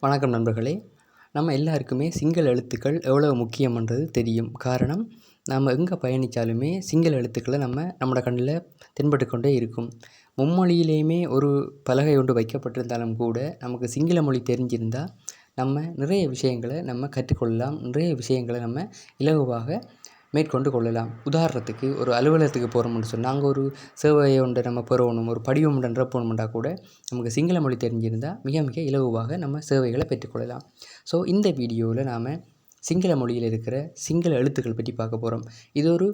வணக்கம் நண்பர்களே. நம்ம எல்லாருக்குமே சிங்கள எழுத்துக்கள் எவ்வளவு முக்கியம்ன்றது தெரியும். காரணம், நாம் எங்கே பயணித்தாலுமே சிங்கள எழுத்துக்களை நம்மளோட கண்ணில் தென்பட்டு கொண்டே இருக்கும். மும்மொழியிலேயுமே ஒரு பலகை ஒன்று வைக்கப்பட்டிருந்தாலும் கூட நமக்கு சிங்கள மொழி தெரிஞ்சிருந்தால் நம்ம நிறைய விஷயங்களை நம்ம கற்றுக்கொள்ளலாம். நிறைய விஷயங்களை நம்ம இலகுவாக மேற்கொண்டு கொள்ளலாம். உதாரணத்துக்கு ஒரு அலுவலகத்துக்கு போகிறோம்னு சொன்னால் அங்கே ஒரு சேவையை ஒன்றை நம்ம பெறணும், ஒரு படிவம் ஒன்றை நிரப்பணும்னா கூட நமக்கு சிங்கள மொழி தெரிஞ்சிருந்தால் மிக மிக இலகுவாக நம்ம சேவைகளை பெற்றுக்கொள்ளலாம். ஸோ இந்த வீடியோவில் நாம் சிங்கள மொழியில் இருக்கிற சிங்கள எழுத்துக்கள் பற்றி பார்க்க போகிறோம். இது ஒரு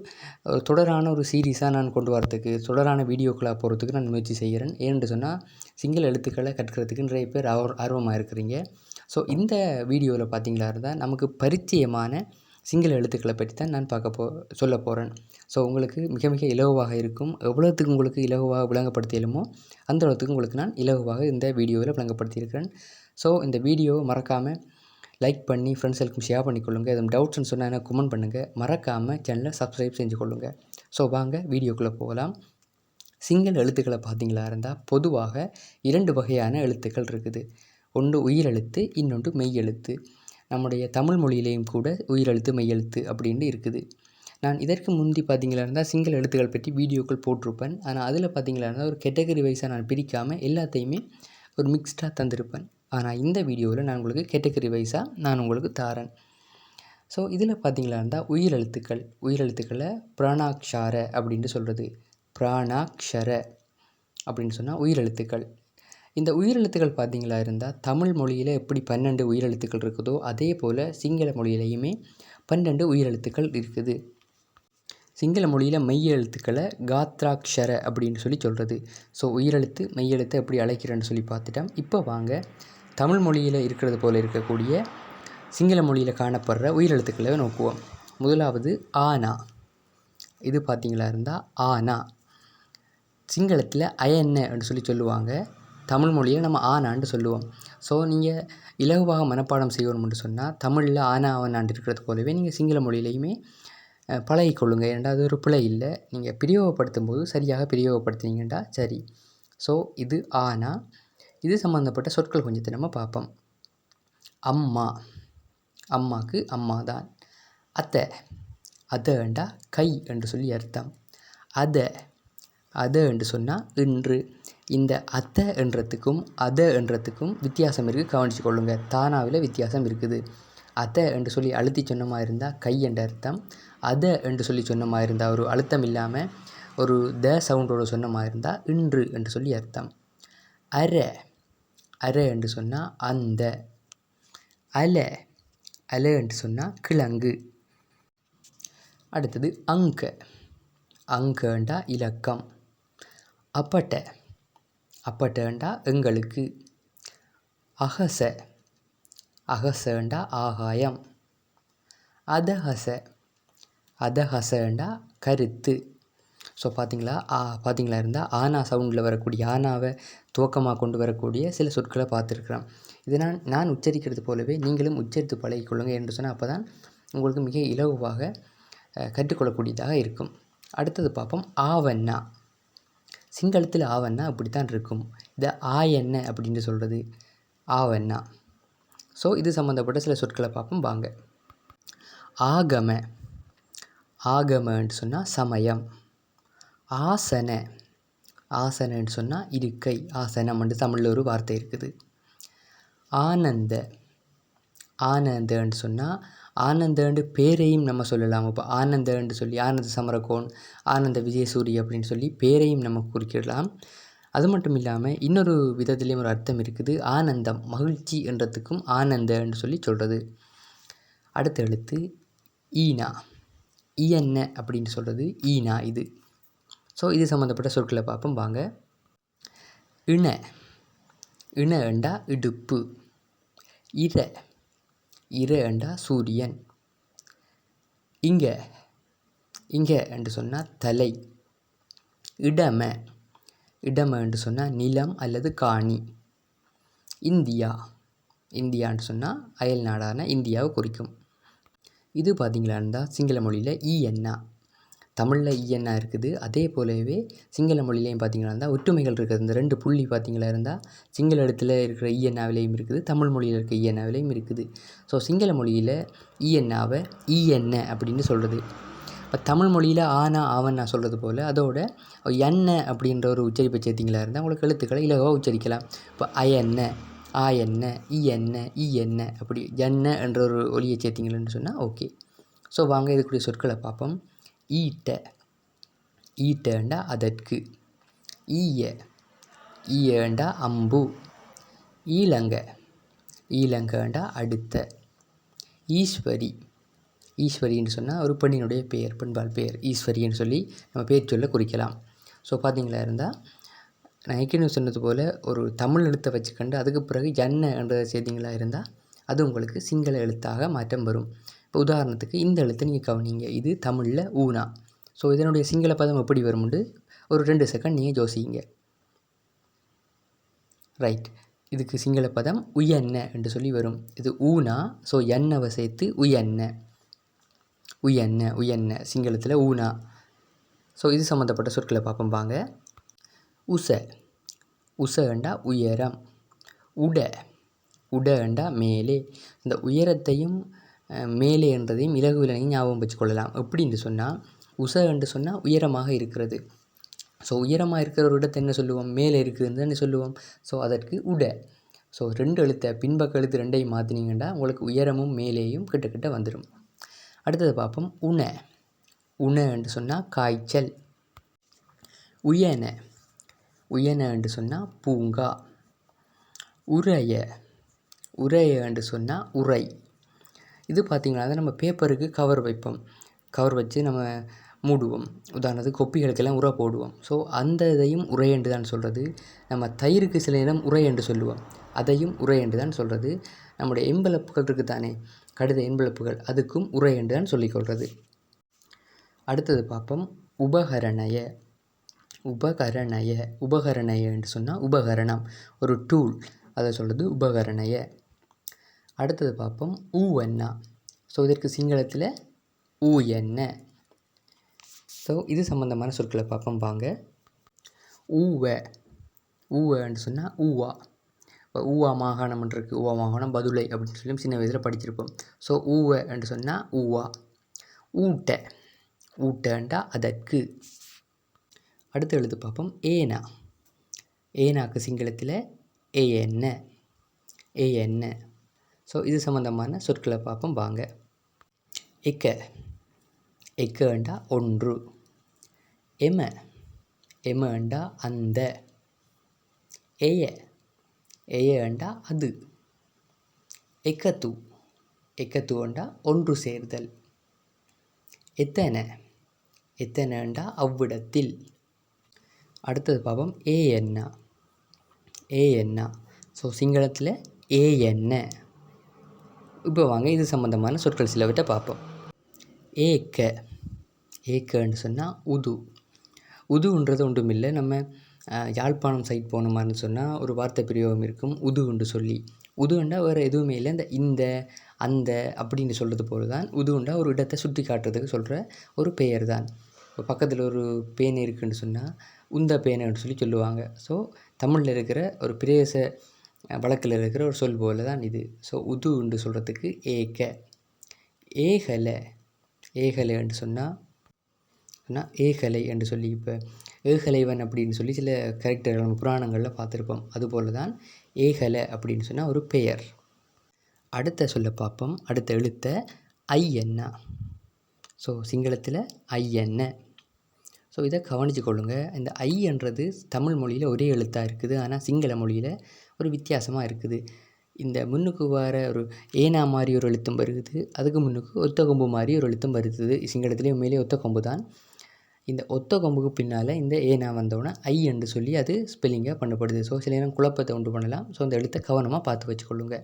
தொடரான ஒரு சீரீஸாக நான் கொண்டு வரத்துக்கு, தொடரான வீடியோக்களாக போகிறதுக்கு நான் முயற்சி செய்கிறேன். ஏன்னு சொன்னால் சிங்கள எழுத்துக்களை கற்கிறதுக்கு நிறைய பேர் ஆர்வமாக இருக்கிறீங்க. ஸோ இந்த வீடியோவில் பார்த்தீங்களா இருந்தால் நமக்கு பரிச்சயமான சிங்கள எழுத்துக்களை பற்றி தான் நான் சொல்ல போகிறேன். ஸோ உங்களுக்கு மிக மிக இலகுவாக இருக்கும். எவ்வளோத்துக்கு உங்களுக்கு இலகுவாக விளங்கப்படுத்தியலுமோ அந்த அளவுக்கு உங்களுக்கு நான் இலகுவாக இந்த வீடியோவில் விளங்கப்படுத்தியிருக்கிறேன். ஸோ இந்த வீடியோவை மறக்காமல் லைக் பண்ணி ஃப்ரெண்ட்ஸுக்கும் ஷேர் பண்ணிக்கொள்ளுங்கள். எதுவும் டவுட்ஸ்ன்னு சொன்னால் எனக்கு கமெண்ட் பண்ணுங்கள். மறக்காமல் சேனலை சப்ஸ்கிரைப் செஞ்சு கொள்ளுங்கள். ஸோ வாங்க வீடியோக்குள்ளே போகலாம். சிங்கள எழுத்துக்களை பார்த்தீங்களா இருந்தால் பொதுவாக 2 வகையான எழுத்துக்கள் இருக்குது. ஒன்று உயிரெழுத்து, இன்னொன்று மெய்யெழுத்து. நம்முடைய தமிழ் மொழியிலேயும் கூட உயிரெழுத்து மெய்யெழுத்து அப்படின்னு இருக்குது. நான் இதற்கு முந்தி பார்த்தீங்களா இருந்தால் சிங்கள எழுத்துக்கள் பற்றி வீடியோக்கள் போட்டிருப்பேன். ஆனால் அதில் பார்த்தீங்களா இருந்தால் ஒரு கேட்டகரி வைஸாக நான் பிரிக்காமல் எல்லாத்தையுமே ஒரு மிக்ஸ்டாக தந்திருப்பேன். ஆனால் இந்த வீடியோவில் நான் உங்களுக்கு கேட்டகரி வைஸாக நான் உங்களுக்கு தாரேன். ஸோ இதில் பார்த்தீங்களா இருந்தால் உயிரெழுத்துக்களை பிராணாக்ஷர அப்படின்ட்டு சொல்கிறது. பிராணாக்ஷர அப்படின்னு சொன்னால் உயிரெழுத்துக்கள். இந்த உயிரெழுத்துக்கள் பார்த்தீங்களா இருந்தால் தமிழ் மொழியில் எப்படி 12 உயிரெழுத்துக்கள் இருக்குதோ அதே போல் சிங்கள மொழியிலையுமே 12 உயிரெழுத்துக்கள் இருக்குது. சிங்கள மொழியில் மெய்யெழுத்துக்களை காத்ராக்ஷர அப்படின்னு சொல்லி சொல்கிறது. ஸோ உயிரெழுத்து மெய்யெழுத்தை எப்படி அழைக்கிறேன்னு சொல்லி பார்த்துட்டோம். இப்போ வாங்க தமிழ் மொழியில் இருக்கிறது போல் இருக்கக்கூடிய சிங்கள மொழியில் காணப்படுற உயிரெழுத்துக்களை நோக்குவோம். முதலாவது ஆனா. இது பார்த்தீங்களா இருந்தால் ஆனா. சிங்களத்தில் அயன்னு சொல்லி சொல்லுவாங்க. தமிழ் மொழியில் நம்ம ஆனான்னு சொல்லுவோம். ஸோ நீங்கள் இலகுவாக மனப்பாடம் செய்யணும்னு சொன்னால் தமிழில் ஆனா ஆவனாண்டு இருக்கிறது போலவே நீங்கள் சிங்கள மொழியிலையுமே பழகிக்கொள்ளுங்க. ஏன்டா அது ஒரு பிழை இல்லை. நீங்கள் பிரயோகப்படுத்தும் போது சரியாக பிரயோகப்படுத்தினீங்கண்டா சரி. ஸோ இது ஆனா. இது சம்மந்தப்பட்ட சொற்கள் கொஞ்சத்தை நம்ம பார்ப்போம். அம்மா, அம்மாவுக்கு அம்மா தான். அத்தை, அதேண்டா கை என்று சொல்லி அர்த்தம். அதை என்று சொன்னால் இன்று. இந்த அத்தை என்றதுக்கும் என்றதுக்கும் வித்தியாசம் இருக்குது, கவனித்து கொள்ளுங்க. தானாவில் வித்தியாசம் இருக்குது. அத்தை என்று சொல்லி அழுத்தி சொன்னமா இருந்தால் கை என்ற அர்த்தம். அதை என்று சொல்லி சொன்னமா இருந்தால் ஒரு அழுத்தம் இல்லாமல் ஒரு சவுண்டோடு சொன்னமா இருந்தால் இன்று என்று சொல்லி அர்த்தம். அரை என்று சொன்னால் அந்த. அலை என்று சொன்னால் கிழங்கு. அடுத்தது அங்கண்டா இலக்கம். அப்பட்டேண்டா எங்களுக்கு. அகசேண்டா ஆகாயம். அதஹசேண்டா கருத்து. ஸோ பார்த்தீங்களா இருந்தால் ஆனா சவுண்டில் வரக்கூடிய ஆனாவை துவக்கமாக கொண்டு வரக்கூடிய சில சொற்களை பார்த்துருக்குறோம். இதை நான் உச்சரிக்கிறது போலவே நீங்களும் உச்சரித்து பழகிக்கொள்ளுங்க என்று சொன்னால் அப்போ தான் உங்களுக்கு மிக இலகுவாக கற்றுக்கொள்ளக்கூடியதாக இருக்கும். அடுத்தது பார்ப்போம். ஆவண்ணா. சிங்களத்தில் ஆவண்ணா அப்படி தான் இருக்கும். இதை ஆயண்ண அப்படின்னு சொல்கிறது ஆவண்ணா. ஸோ இது சம்மந்தப்பட்ட சில சொற்களை பார்ப்போம் வாங்க. ஆகமன்னு சொன்னால் சமயம். ஆசனன்னு சொன்னால் இருக்கை. ஆசனம் என்று தமிழில் ஒரு வார்த்தை இருக்குது. ஆனந்தன்னு சொன்னால் ஆனந்தண்டு பேரையும் நம்ம சொல்லலாம். இப்போ ஆனந்தன்னு சொல்லி ஆனந்த சமரகோன், ஆனந்த விஜயசூரி அப்படின்னு சொல்லி பேரையும் நம்ம குறிக்கிடலாம். அது மட்டும் இல்லாமல் இன்னொரு விதத்துலேயும் ஒரு அர்த்தம் இருக்குது. ஆனந்தம், மகிழ்ச்சி என்றதுக்கும் ஆனந்தன்னு சொல்லி சொல்கிறது. அடுத்த எழுத்து ஈனா. ஈயன்ன அப்படின்னு சொல்கிறது ஈனா இது. ஸோ இது சம்மந்தப்பட்ட சொற்களை பார்ப்போம் வாங்க. இணண்டா இடுப்பு. இரண்டா சூரியன். இங்கே என்று சொன்னால் தலை. இடமை என்று சொன்னால் நிலம் அல்லது காணி. இந்தியான்னு சொன்னால் அயல் நாடான இந்தியாவை குறிக்கும். இது பார்த்தீங்களா இருந்தால் சிங்கள மொழியில் ஈயன்னா. தமிழில் ஈஎன்னா இருக்குது. அதே போலவே சிங்கள மொழியிலையும் பார்த்திங்கன்னா இருந்தால் ஒற்றுமைகள் இருக்குது. இந்த 2 புள்ளி பார்த்திங்களா இருந்தால் சிங்கள எழுத்தில் இருக்கிற ஈஎன்னாவிலையும் இருக்குது, தமிழ் மொழியில் இருக்க ஈஎன்னாவிலையும் இருக்குது. ஸோ சிங்கள மொழியில் ஈஎன்னாவை ஈஎன்ன அப்படின்னு சொல்கிறது. இப்போ தமிழ் மொழியில் ஆனா ஆவன் நான் சொல்கிறது போல் அதோட எண்ண அப்படின்ற ஒரு உச்சரிப்பை சேர்த்திங்களா இருந்தால் உங்களுக்கு எழுத்துக்களை இலகுவாக உச்சரிக்கலாம். இப்போ அயன்ன, ஆயன்ன, ஈஎன்ன, ஈஎன்ன அப்படி எண்ண என்ற ஒரு ஒலியை சேர்த்திங்கன்னு சொன்னால் ஓகே. ஸோ வாங்க இதுக்குரிய சொற்களை பார்ப்போம். ஈட்ட, ஈட்டண்டா அதற்கு. ஈய, ஈயண்டா அம்பு. ஈலங்க, ஈலங்கண்டா அடுத்த. ஈஸ்வரி, ஈஸ்வரின்னு சொன்னால் ஒரு பெண்ணினுடைய பெயர், பெண்பால் பெயர் ஈஸ்வரின்னு சொல்லி நம்ம பேர் சொல்ல குறிக்கலாம். ஸோ பார்த்தீங்களா இருந்தால் நான் ஏற்கனவே சொன்னது போல் ஒரு தமிழ் எழுத்தை வச்சுக்கண்டு அதுக்கு பிறகு என்ன என்றதை சேர்த்திங்களா இருந்தால் அது உங்களுக்கு சிங்கள எழுத்தாக மாற்றம் வரும். இப்போ உதாரணத்துக்கு இந்த எழுத்தை நீங்கள் கவனிங்க, இது தமிழில் ஊனா. ஸோ இதனுடைய சிங்கள பதம் எப்படி வரும்னு ஒரு 2 செகண்ட் நீங்கள் யோசிங்க. ரைட், இதுக்கு சிங்கள பதம் உயன்ன என்று சொல்லி வரும். இது ஊனா. ஸோ எண்ணவை சேர்த்து உயன்ன, உயன்ன, உயன்ன சிங்களத்தில் ஊனா. ஸோ இது சம்மந்தப்பட்ட சொற்களை பார்ப்போம் வாங்க. உச, உசண்டா உயரம். உட, உடண்டா மேலே. இந்த உயரத்தையும் மேலே என்றதையும் இலகுவிலையும் ஞாபகம் வச்சுக்கொள்ளலாம். எப்படின்னு சொன்னால் உச என்று சொன்னால் உயரமாக இருக்கிறது. ஸோ உயரமாக இருக்கிற ஒரு இடத்தை என்ன சொல்லுவோம், மேலே இருக்குதுன்னு தானே சொல்லுவோம். ஸோ அதற்கு உட. ஸோ 2 எழுத்தை பின்பக்க எழுத்து 2ஐயும் மாற்றினீங்கன்னா உங்களுக்கு உயரமும் மேலேயும் கிட்ட வந்துடும். அடுத்தது பார்ப்போம். உண, உண என்று சொன்னால் காய்ச்சல். உயன, உயன என்று சொன்னால் பூங்கா. உரைய, உரைய என்று சொன்னால் உரை. இது பார்த்திங்கன்னா நம்ம பேப்பருக்கு கவர் வைப்போம், கவர் வச்சு நம்ம மூடுவோம். உதாரணத்துக்கு கொப்பிகளுக்கெல்லாம் உரை போடுவோம். ஸோ அந்த இதையும் உரை என்று தான் சொல்கிறது. நம்ம தயிருக்கு சில நேரம் உரை என்று சொல்லுவோம், அதையும் உரை என்று தான் சொல்கிறது. நம்முடைய எம்பலப்புகள் இருக்குது தானே, கடித எம்பலப்புகள், அதுக்கும் உரை என்று தான் சொல்லிக்கொள்கிறது. அடுத்தது பார்ப்போம். உபகரணய, உபகரணய, உபகரணய என்று சொன்னால் உபகரணம், ஒரு டூல், அதை சொல்கிறது உபகரணய. அடுத்தது பார்ப்போம். ஊவண்ணா. ஸோ இதற்கு சிங்களத்தில் ஊயன்ன. ஸோ இது சம்மந்தமான சொற்களை பார்ப்போம் வாங்க. ஊவ, ஊவ என்று சொன்னால் ஊவா. இப்போ ஊவா மாகாணம் இருக்குது, ஊவா மாகாணம் பதுளை அப்படின்னு சொல்லி சின்ன வயதில் படிச்சிருப்போம். ஸோ ஊவ என்று சொன்னால் ஊவா. ஊட்ட, ஊட்டண்டா அதற்கு. அடுத்து எழுத்து பார்ப்போம். ஏனா, ஏனாக்கு சிங்களத்தில் ஏஎன்ன, ஏஎன்ன. ஸோ இது சம்மந்தமான சொற்களை பார்ப்போம் வாங்க. எக்க, எக்கண்டா ஒன்று. எம, எமண்டா அந்த. எய, எயண்டா அது. எக்கத்து, எக்கத்துவண்டா ஒன்று சேர்தல். எத்தனை, எத்தனைண்டா அவ்விடத்தில். அடுத்தது பார்ப்போம். ஏஎன்னா, ஏஎன்னா. ஸோ சிங்களத்தில் ஏஎன்ன. இப்போ வாங்க இது சம்மந்தமான சொற்கள் சிலவற்றை பார்ப்போம். ஏக்க, ஏக்கன்னு சொன்னால் உது. உதுன்றது ஒன்றும் இல்லை, நம்ம யாழ்ப்பாணம் சைட் போன மாதிரின்னு சொன்னால் ஒரு வார்த்தை பிரயோகம் இருக்கும், உதுன்னு சொல்லி. உதுண்டா வேறு எதுவுமே இல்லை, இந்த அந்த அப்படின்னு சொல்கிறது போல தான். உதுண்டா ஒரு இடத்தை சுற்றி காட்டுறதுக்கு சொல்கிற ஒரு பெயர் தான். இப்போ பக்கத்தில் ஒரு பேனை இருக்குதுன்னு சொன்னால் உந்த பேனைன்னு சொல்லி சொல்லுவாங்க. ஸோ தமிழில் இருக்கிற ஒரு பிரேச வழக்கில் இருக்கிற ஒரு சொல் போல தான் இது. ஸோ உதுன்னு சொல்கிறதுக்கு ஏக்க. ஏகலை, ஏகலை என்று சொன்னால் ஏகலை என்று சொல்லி, இப்போ ஏகலைவன் அப்படின்னு சொல்லி சில கேரக்டர்கள் நம்ம புராணங்களில் பார்த்துருப்போம். அதுபோல் தான் ஏகலை அப்படின்னு சொன்னால் ஒரு பெயர். அடுத்த சொல்ல பார்ப்போம். அடுத்த எழுத்தை ஐயன்னா. ஸோ சிங்களத்தில் ஐயன்ன. ஸோ இதை கவனித்து கொள்ளுங்கள். இந்த ஐ என்றது தமிழ் மொழியில் ஒரே எழுத்தாக இருக்குது, ஆனால் சிங்கள மொழியில் ஒரு வித்தியாசமாக இருக்குது. இந்த முன்னுக்கு வர ஒரு ஏனா மாதிரி ஒரு எழுத்தும் வருது, அதுக்கு முன்னுக்கு ஒத்த கொம்பு மாதிரி ஒரு எழுத்தும் வருது. சிங்களத்துலேயும் உண்மையிலே ஒத்த கொம்பு தான். இந்த ஒத்த கொம்புக்கு பின்னால் இந்த ஏனா வந்தோடனே ஐ என்று சொல்லி அது ஸ்பெல்லிங்காக பண்ணப்படுது. ஸோ சில நேரம் குழப்பத்தை உண்டு பண்ணலாம். ஸோ அந்த எழுத்தை கவனமாக பார்த்து வச்சுக்கொள்ளுங்க.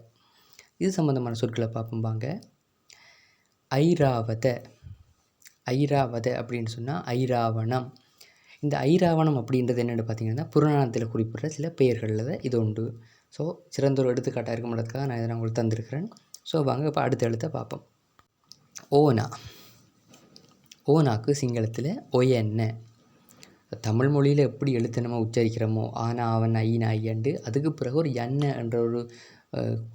இது சம்மந்தமான சொற்களை பார்ப்போம் வாங்க. ஐராவத, ஐராவத அப்படின்னு சொன்னால் ஐராவணம். இந்த ஐராவணம் அப்படின்றது என்னென்னு பார்த்தீங்கன்னா புராணத்தில் குறிப்பிட்ற சில பெயர்களில் இது உண்டு. ஸோ சிறந்த ஒரு எடுத்துக்காட்டாக இருக்கும்ன்றதுக்காக நான் இதை நான் உங்களுக்கு தந்திருக்கிறேன். ஸோ வாங்க இப்போ அடுத்த எழுத்தை பார்ப்போம். ஓனா, ஓனாக்கு சிங்களத்தில் ஒயன்ன. தமிழ் மொழியில் எப்படி எழுத்து நம்ம உச்சரிக்கிறோமோ ஆனா அவன் ஐனா ஐயண்டு, அதுக்கு பிறகு ஒரு எண்ண என்ற ஒரு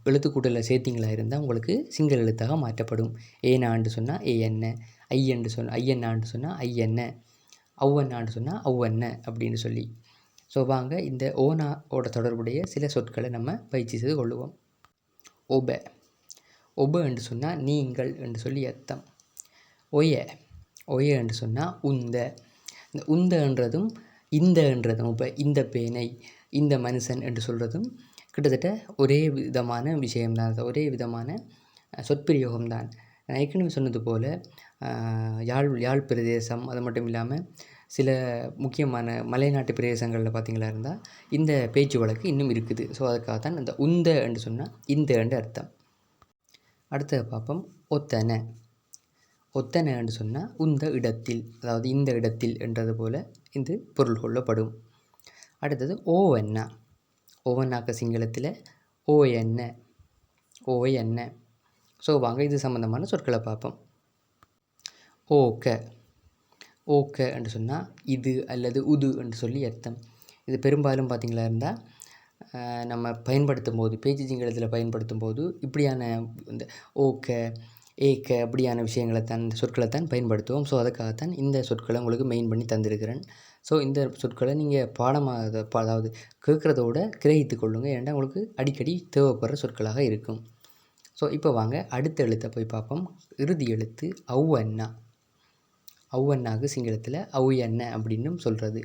எழுத்துக்கூட்டலில் சேர்த்திங்களா இருந்தால் உங்களுக்கு சிங்கள எழுத்தாக மாற்றப்படும். ஏனான்னு சொன்னால் ஏஎன்ன, ஐயன்னான்னு சொன்னால் ஐயன்ன, ஒளவன்னான்னு சொன்னால் ஒளவன்ன அப்படின்னு சொல்லி. ஸோ வாங்க இந்த ஓனாவோட தொடர்புடைய சில சொற்களை நம்ம பயிற்சி செய்து கொள்ளுவோம். ஒப. ஒப என்று சொன்னால் நீங்கள் என்று சொல்லி அர்த்தம். ஒய. ஒய என்று சொன்னால் உந்த. இந்த உந்தன்றதும் இந்தன்றதும் இப்போ இந்த பேனை, இந்த மனுஷன் என்று சொல்கிறதும் கிட்டத்தட்ட ஒரே விதமான விஷயம்தான், ஒரே விதமான சொற்பிரயோகம்தான். நான் ஏற்கனவே சொன்னது போல் யாழ் பிரதேசம், அது மட்டும் இல்லாமல் சில முக்கியமான மலைநாட்டு பிரதேசங்களில் பார்த்திங்களா இருந்தால் இந்த பேச்சு வழக்கு இன்னும் இருக்குது. ஸோ அதுக்காகத்தான் இந்த உந்த என்று சொன்னால் இந்த என்று அர்த்தம். அடுத்தது பார்ப்போம். ஒத்தனை. ஒத்தனை என்று சொன்னால் உந்த இடத்தில், அதாவது இந்த இடத்தில் என்றது போல் இது பொருள் கொள்ளப்படும். அடுத்தது ஓவன்னா. ஓவன்னாக்க சிங்களத்தில் ஓயன்ன, ஓயன்ன. ஸோ வாங்க இது சம்மந்தமான சொற்களை பார்ப்போம். ஓக்க. ஓக்க என்று சொன்னால் இது அல்லது உது என்று சொல்லி அர்த்தம். இது பெரும்பாலும் பார்த்திங்களா இருந்தால் நம்ம பயன்படுத்தும் போது, பேச்சு சிங்களத்தில் பயன்படுத்தும் போது இப்படியான இந்த ஓக்க, ஏக்க அப்படியான விஷயங்களைத்தான், இந்த சொற்களைத்தான் பயன்படுத்துவோம். ஸோ அதுக்காகத்தான் இந்த சொற்களை உங்களுக்கு மெயின் பண்ணி தந்திருக்கிறேன். ஸோ இந்த சொற்களை நீங்கள் பாடமாக அதாவது கேட்குறதோட கிரகித்து கொள்ளுங்கள். ஏன்னா உங்களுக்கு அடிக்கடி தேவைப்படுற சொற்களாக இருக்கும். ஸோ இப்போ வாங்க அடுத்த எழுத்தை போய் பார்ப்போம். இறுதி எழுத்து ஒளவன்னா. ஒளவன்னாக்கு சிங்களத்தில் ஒளயன்ன அப்படின்னும் சொல்கிறது.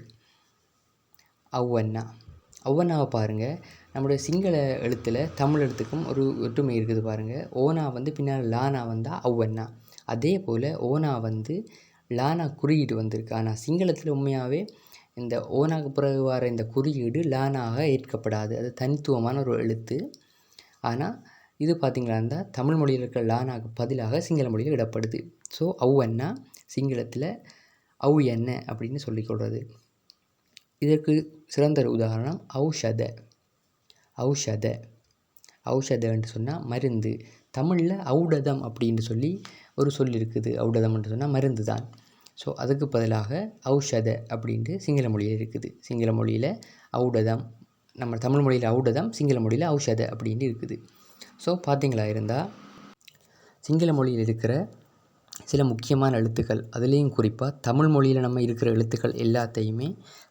ஒளவன்னா. ஒளவன்னாவை பாருங்கள், நம்முடைய சிங்கள எழுத்தில் தமிழ் எழுத்துக்கும் ஒரு ஒற்றுமை இருக்குது பாருங்கள். ஓனா பின்னால் லானா வந்தால் ஒளவன்னா. அதே போல் ஓனா லானா குறியீடு வந்திருக்கு. ஆனால் சிங்களத்தில் உண்மையாகவே இந்த ஓனாக்கு பிறகு வர இந்த குறியீடு லானாக ஏற்கப்படாது. அது தனித்துவமான ஒரு எழுத்து. ஆனால் இது பார்த்திங்களா இருந்தால் தமிழ் மொழியில் இருக்கிற லானாக்கு பதிலாக சிங்கள மொழியில் இடப்படுது. ஸோ ஒளவன்னா சிங்களத்தில் ஒளயன்ன அப்படின்னு சொல்லிக்கொள்வது. இதற்கு சிறந்த உதாரணம் ஔஷத. ஔஷத. ஔஷதன்னு சொன்னால் மருந்து. தமிழில் ஔடதம் அப்படின்னு சொல்லி ஒரு சொல் இருக்குது. ஔடதம்னு சொன்னால் மருந்து தான். ஸோ அதுக்கு பதிலாக ஔஷத அப்படின்ட்டு சிங்கள மொழியில் இருக்குது. சிங்கள மொழியில் ஔடதம், நம்ம தமிழ் மொழியில் ஔடதம், சிங்கள மொழியில் ஔஷத அப்படின்ட்டு இருக்குது. ஸோ பார்த்திங்களா இருந்தால் சிங்கள மொழியில் இருக்கிற சில முக்கியமான எழுத்துக்கள், அதுலேயும் குறிப்பாக தமிழ் மொழியில் நம்ம இருக்கிற எழுத்துக்கள் எல்லாத்தையுமே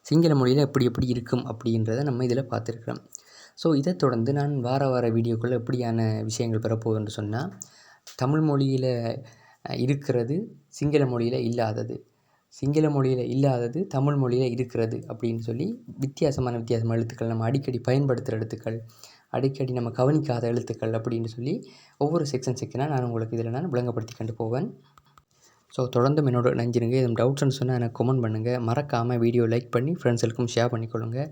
சிங்கள மொழியில் எப்படி எப்படி இருக்கும் அப்படின்றத நம்ம இதில் பார்த்துருக்குறோம். ஸோ இதை தொடர்ந்து நான் வார வீடியோக்களில் எப்படியான விஷயங்கள் பெறப்போகுதுன்னு சொன்னால், தமிழ் மொழியில் இருக்கிறது சிங்கள மொழியில் இல்லாதது, சிங்கள மொழியில் இல்லாதது தமிழ் மொழியில் இருக்கிறது அப்படின்னு சொல்லி வித்தியாசமான எழுத்துக்கள், நம்ம அடிக்கடி பயன்படுத்துகிற எழுத்துக்கள், அடிக்கடி நம்ம கவனிக்காத எழுத்துக்கள் அப்படின்னு சொல்லி ஒவ்வொரு செக்ஷனாக நான் உங்களுக்கு இதில் நான் விளங்கப்படுத்தி கொண்டு போவேன். ஸோ தொடர்ந்து என்னோட இணைஞ்சிருங்க. எதுவும் டவுட்ஸ்ன்னு சொன்னால் எனக்கு கமெண்ட் பண்ணுங்கள். மறக்காமல் வீடியோ லைக் பண்ணி ஃப்ரெண்ட்ஸுக்கும் ஷேர் பண்ணிக்கொள்ளுங்கள்.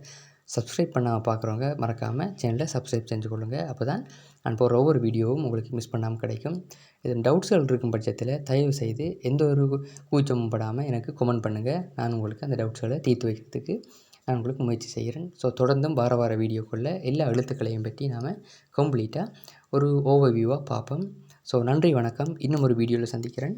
சப்ஸ்கிரைப் பண்ணாமல் பார்க்குறவங்க மறக்காமல் சேனலை சப்ஸ்கிரைப் செஞ்சு கொள்ளுங்கள். அப்போ தான் நான் போகிற ஒவ்வொரு வீடியோவும் உங்களுக்கு மிஸ் பண்ணாமல் கிடைக்கும். எதுவும் டவுட்ஸ்கள் இருக்கும் பட்சத்தில் தயவு செய்து எந்த ஒரு கூச்சமும் படாமல் எனக்கு கமெண்ட் பண்ணுங்கள். நான் உங்களுக்கு அந்த டவுட்ஸ்களை தீர்த்து வைக்கிறதுக்கு நான் உங்களுக்கு முயற்சி செய்கிறேன். ஸோ தொடர்ந்தும் வார வீடியோக்குள்ளே எல்லா எழுத்துக்களையும் பற்றி நாம் கம்ப்ளீட்டாக ஒரு ஓவர்வியூவாக பார்ப்போம். ஸோ நன்றி, வணக்கம். இன்னும் ஒரு வீடியோவில் சந்திக்கிறேன்.